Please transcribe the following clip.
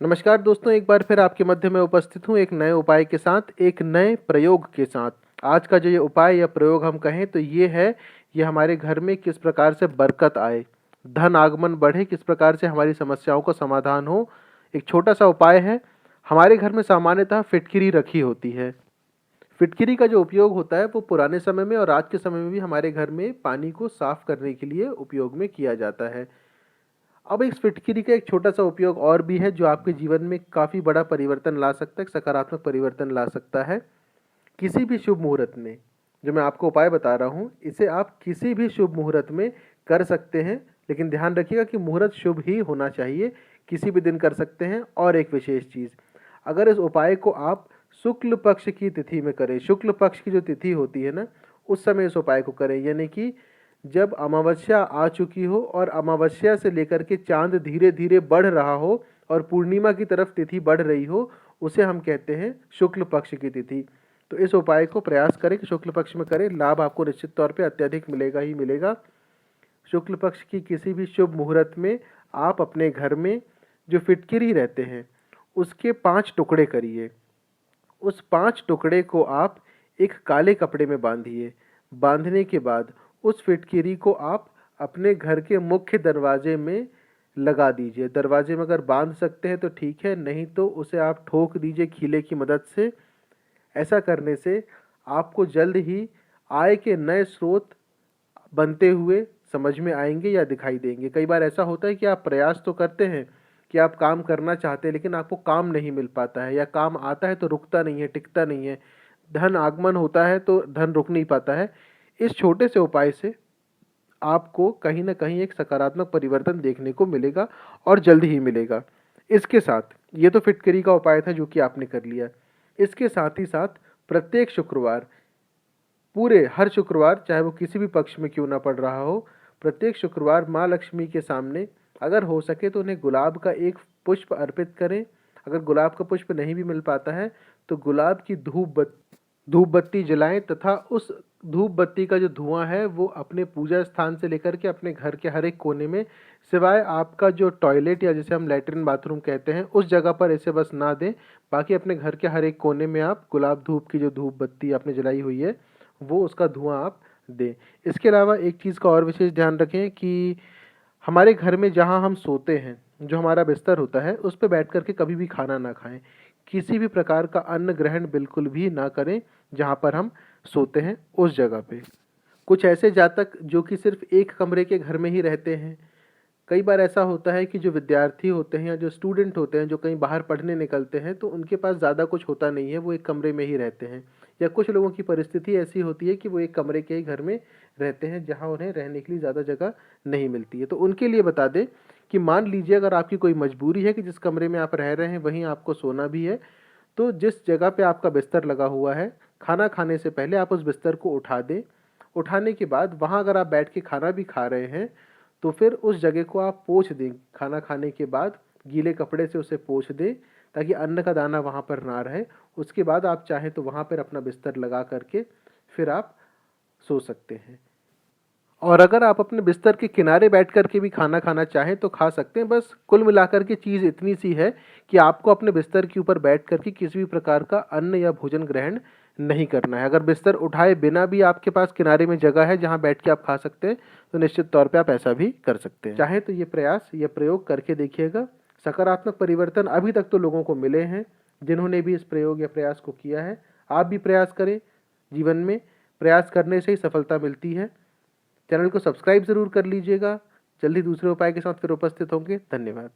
नमस्कार दोस्तों, एक बार फिर आपके मध्य में उपस्थित हूँ एक नए उपाय के साथ, एक नए प्रयोग के साथ। आज का जो ये उपाय या प्रयोग हम कहें तो ये है, ये हमारे घर में किस प्रकार से बरकत आए, धन आगमन बढ़े, किस प्रकार से हमारी समस्याओं का समाधान हो। एक छोटा सा उपाय है। हमारे घर में सामान्यतः फिटकिरी रखी होती है। फिटकिरी का जो उपयोग होता है वो पुराने समय में और आज के समय में भी हमारे घर में पानी को साफ करने के लिए उपयोग में किया जाता है। अब इस फिटकिरी का एक छोटा-सा उपयोग और भी है जो आपके जीवन में काफ़ी बड़ा परिवर्तन ला सकता है, एक सकारात्मक परिवर्तन ला सकता है। किसी भी शुभ मुहूर्त में, जो मैं आपको उपाय बता रहा हूँ, इसे आप किसी भी शुभ मुहूर्त में कर सकते हैं, लेकिन ध्यान रखिएगा कि मुहूर्त शुभ ही होना चाहिए। किसी भी दिन कर सकते हैं। और एक विशेष चीज़, अगर इस उपाय को आप शुक्ल पक्ष की तिथि में करें, शुक्ल पक्ष की जो तिथि होती है ना, उस समय इस उपाय को करें, यानी कि जब अमावस्या आ चुकी हो और अमावस्या से लेकर के चांद धीरे धीरे बढ़ रहा हो और पूर्णिमा की तरफ तिथि बढ़ रही हो, उसे हम कहते हैं शुक्ल पक्ष की तिथि। तो इस उपाय को प्रयास करें कि शुक्ल पक्ष में करें, लाभ आपको निश्चित तौर पे अत्यधिक मिलेगा ही मिलेगा। शुक्ल पक्ष की किसी भी शुभ मुहूर्त में आप अपने घर में जो फिटकिरी रहते हैं उसके 5 टुकड़े करिए। उस 5 टुकड़े को आप एक काले कपड़े में बांधिए। बांधने के बाद उस फिटकिरी को आप अपने घर के मुख्य दरवाजे में लगा दीजिए। दरवाजे में अगर बांध सकते हैं तो ठीक है, नहीं तो उसे आप ठोक दीजिए खीले की मदद से। ऐसा करने से आपको जल्द ही आय के नए स्रोत बनते हुए समझ में आएंगे या दिखाई देंगे। कई बार ऐसा होता है कि आप प्रयास तो करते हैं कि आप काम करना चाहते हैं, लेकिन आपको काम नहीं मिल पाता है, या काम आता है तो रुकता नहीं है, टिकता नहीं है। धन आगमन होता है तो धन रुक नहीं पाता है। इस छोटे से उपाय से आपको कहीं न कहीं एक सकारात्मक परिवर्तन देखने को मिलेगा और जल्द ही मिलेगा। इसके साथ ये तो फिटकरी का उपाय था जो कि आपने कर लिया। इसके साथ ही साथ प्रत्येक शुक्रवार, पूरे हर शुक्रवार, चाहे वो किसी भी पक्ष में क्यों ना पड़ रहा हो, प्रत्येक शुक्रवार माँ लक्ष्मी के सामने अगर हो सके तो उन्हें गुलाब का एक पुष्प अर्पित करें। अगर गुलाब का पुष्प नहीं भी मिल पाता है तो गुलाब की धूप बत्ती जलाएं तथा उस धूप बत्ती का जो धुआं है वो अपने पूजा स्थान से लेकर के अपने घर के हर एक कोने में, सिवाय आपका जो टॉयलेट या जिसे हम लैट्रिन बाथरूम कहते हैं उस जगह पर इसे बस ना दें। बाकी अपने घर के हर एक कोने में आप गुलाब धूप की जो धूप बत्ती आपने जलाई हुई है वो उसका धुआं आप दें। इसके अलावा एक चीज़ का और विशेष ध्यान रखें कि हमारे घर में जहाँ हम सोते हैं, जो हमारा बिस्तर होता है, उस पे बैठ कर के कभी भी खाना ना खाएं। किसी भी प्रकार का अन्न ग्रहण बिल्कुल भी ना करें जहाँ पर हम सोते हैं उस जगह पे। कुछ ऐसे जातक जो कि सिर्फ एक कमरे के घर में ही रहते हैं, कई बार ऐसा होता है कि जो विद्यार्थी होते हैं या जो स्टूडेंट होते हैं जो कहीं बाहर पढ़ने निकलते हैं तो उनके पास ज़्यादा कुछ होता नहीं है, वो एक कमरे में ही रहते हैं। या कुछ लोगों की परिस्थिति ऐसी होती है कि वो एक कमरे के ही घर में रहते हैं जहाँ उन्हें रहने के लिए ज़्यादा जगह नहीं मिलती है। तो उनके लिए बता दें कि मान लीजिए अगर आपकी कोई मजबूरी है कि जिस कमरे में आप रह रहे हैं वहीं आपको सोना भी है, तो जिस जगह पे आपका बिस्तर लगा हुआ है, खाना खाने से पहले आप उस बिस्तर को उठा दें। उठाने के बाद वहाँ अगर आप बैठ के खाना भी खा रहे हैं तो फिर उस जगह को आप पोंछ दें। खाना खाने के बाद गीले कपड़े से उसे पोंछ दें ताकि अन्न का दाना वहाँ पर ना रहे। उसके बाद आप चाहें तो वहाँ पर अपना बिस्तर लगा करके फिर आप सो सकते हैं। और अगर आप अपने बिस्तर के किनारे बैठ कर के भी खाना खाना चाहें तो खा सकते हैं। बस कुल मिलाकर के चीज़ इतनी सी है कि आपको अपने बिस्तर के ऊपर बैठ कर के किसी भी प्रकार का अन्न या भोजन ग्रहण नहीं करना है। अगर बिस्तर उठाए बिना भी आपके पास किनारे में जगह है जहाँ बैठ के आप खा सकते हैं तो निश्चित तौर पे आप ऐसा भी कर सकते हैं। चाहे तो ये प्रयास, ये प्रयोग करके देखिएगा। सकारात्मक परिवर्तन अभी तक तो लोगों को मिले हैं जिन्होंने भी इस प्रयोग या प्रयास को किया है। आप भी प्रयास करें। जीवन में प्रयास करने से ही सफलता मिलती है। चैनल को सब्सक्राइब ज़रूर कर लीजिएगा। जल्दी दूसरे उपाय के साथ फिर उपस्थित होंगे। धन्यवाद।